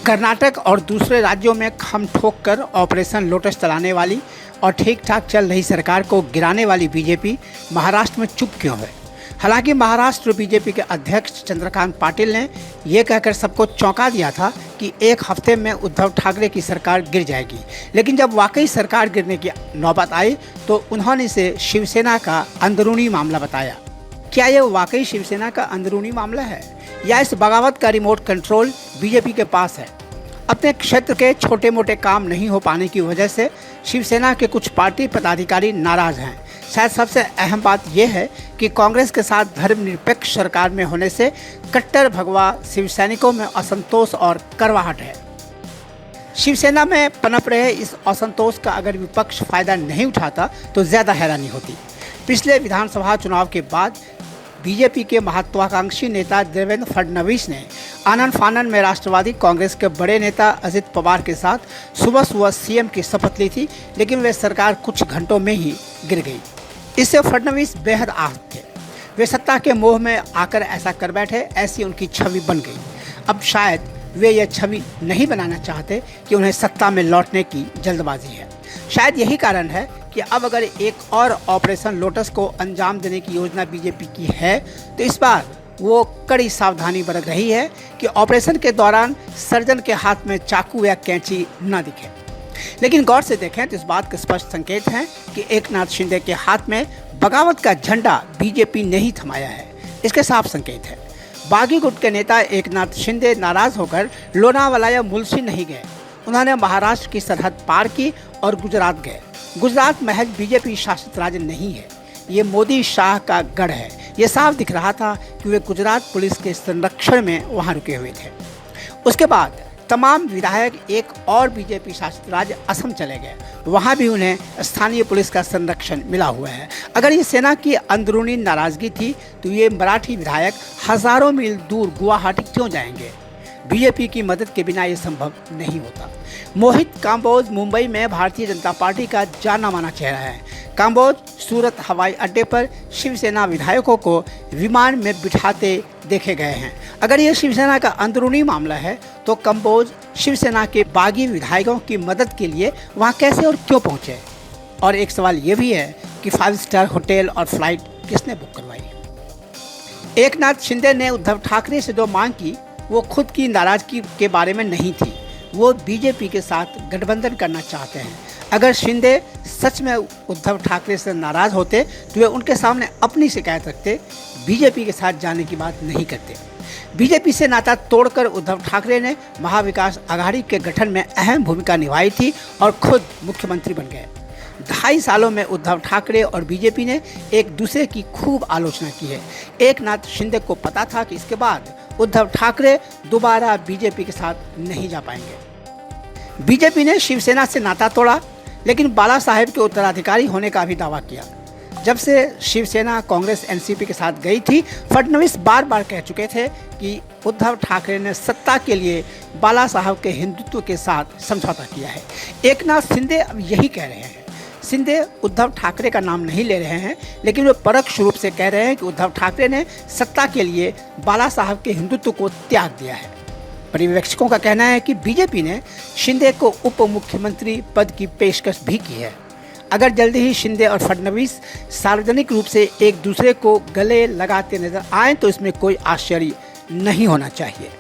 कर्नाटक और दूसरे राज्यों में खम ठोक कर ऑपरेशन लोटस चलाने वाली और ठीक ठाक चल रही सरकार को गिराने वाली बीजेपी महाराष्ट्र में चुप क्यों है। हालांकि महाराष्ट्र बीजेपी के अध्यक्ष चंद्रकांत पाटिल ने यह कहकर सबको चौंका दिया था कि एक हफ्ते में उद्धव ठाकरे की सरकार गिर जाएगी, लेकिन जब वाकई सरकार गिरने की नौबत आई तो उन्होंने इसे शिवसेना का अंदरूनी मामला बताया। क्या यह वाकई शिवसेना का अंदरूनी मामला है या इस बगावत का रिमोट कंट्रोल बीजेपी के पास है? अपने क्षेत्र के छोटे मोटे काम नहीं हो पाने की वजह से शिवसेना के कुछ पार्टी पदाधिकारी नाराज हैं। शायद सबसे अहम बात यह है कि कांग्रेस के साथ धर्मनिरपेक्ष सरकार में होने से कट्टर भगवा शिवसैनिकों में असंतोष और करवाहट है। शिवसेना में पनप रहे इस असंतोष का अगर विपक्ष फायदा नहीं उठाता तो ज़्यादा हैरानी होती। पिछले विधानसभा चुनाव के बाद बीजेपी के महत्वाकांक्षी नेता देवेंद्र फडणवीस ने आनन फानन में राष्ट्रवादी कांग्रेस के बड़े नेता अजित पवार के साथ सुबह सुबह सीएम की शपथ ली थी, लेकिन वे सरकार कुछ घंटों में ही गिर गई। इससे फडणवीस बेहद आहत थे। वे सत्ता के मोह में आकर ऐसा कर बैठे, ऐसी उनकी छवि बन गई। अब शायद वे यह छवि नहीं बनाना चाहते कि उन्हें सत्ता में लौटने की जल्दबाजी है। शायद यही कारण है कि अब अगर एक और ऑपरेशन लोटस को अंजाम देने की योजना बीजेपी की है तो इस बार वो कड़ी सावधानी बरत रही है कि ऑपरेशन के दौरान सर्जन के हाथ में चाकू या कैंची न दिखे। लेकिन गौर से देखें तो इस बात के स्पष्ट संकेत हैं कि एकनाथ शिंदे के हाथ में बगावत का झंडा बीजेपी ने ही थमाया है। इसके साफ संकेत है। बागी गुट के नेता एकनाथ शिंदे नाराज होकर लोनावाला या मुलसी नहीं गए। उन्होंने महाराष्ट्र की सरहद पार की और गुजरात गए। गुजरात महज बीजेपी शासित राज्य नहीं है, ये मोदी शाह का गढ़ है। ये साफ दिख रहा था कि वे गुजरात पुलिस के संरक्षण में वहां रुके हुए थे। उसके बाद तमाम विधायक एक और बीजेपी शासित राज्य असम चले गए। वहां भी उन्हें स्थानीय पुलिस का संरक्षण मिला हुआ है। अगर ये सेना की अंदरूनी नाराजगी थी तो ये मराठी विधायक हजारों मील दूर गुवाहाटी क्यों जाएंगे? बीजेपी की मदद के बिना ये संभव नहीं होता। मोहित काम्बोज मुंबई में भारतीय जनता पार्टी का जाना माना चेहरा है। काम्बोज सूरत हवाई अड्डे पर शिवसेना विधायकों को विमान में बिठाते देखे गए हैं। अगर ये शिवसेना का अंदरूनी मामला है तो काम्बोज शिवसेना के बागी विधायकों की मदद के लिए वहां कैसे और क्यों पहुंचे? और एक सवाल ये भी है कि 5 स्टार होटल और फ्लाइट किसने बुक करवाई? एकनाथ शिंदे ने उद्धव ठाकरे से जो मांग की वो खुद की नाराजगी के बारे में नहीं थी। वो बीजेपी के साथ गठबंधन करना चाहते हैं। अगर शिंदे सच में उद्धव ठाकरे से नाराज होते तो वे उनके सामने अपनी शिकायत रखते, बीजेपी के साथ जाने की बात नहीं करते। बीजेपी से नाता तोड़कर उद्धव ठाकरे ने महाविकास आघाड़ी के गठन में अहम भूमिका निभाई थी और खुद मुख्यमंत्री बन गए। 2.5 सालों में उद्धव ठाकरे और बीजेपी ने एक दूसरे की खूब आलोचना की है। एकनाथ शिंदे को पता था कि इसके बाद उद्धव ठाकरे दोबारा बीजेपी के साथ नहीं जा पाएंगे। बीजेपी ने शिवसेना से नाता तोड़ा, लेकिन बाला साहेब के उत्तराधिकारी होने का भी दावा किया। जब से शिवसेना कांग्रेस एनसीपी के साथ गई थी, फडणवीस बार बार कह चुके थे कि उद्धव ठाकरे ने सत्ता के लिए बाला साहब के हिंदुत्व के साथ समझौता किया है। एकनाथ शिंदे अब यही कह रहे हैं। शिंदे उद्धव ठाकरे का नाम नहीं ले रहे हैं, लेकिन वे परोक्ष रूप से कह रहे हैं कि उद्धव ठाकरे ने सत्ता के लिए बाला साहब के हिंदुत्व को त्याग दिया है। पर्यवेक्षकों का कहना है कि बीजेपी ने शिंदे को उप मुख्यमंत्री पद की पेशकश भी की है। अगर जल्दी ही शिंदे और फडणवीस सार्वजनिक रूप से एक दूसरे को गले लगाते नजर आए तो इसमें कोई आश्चर्य नहीं होना चाहिए।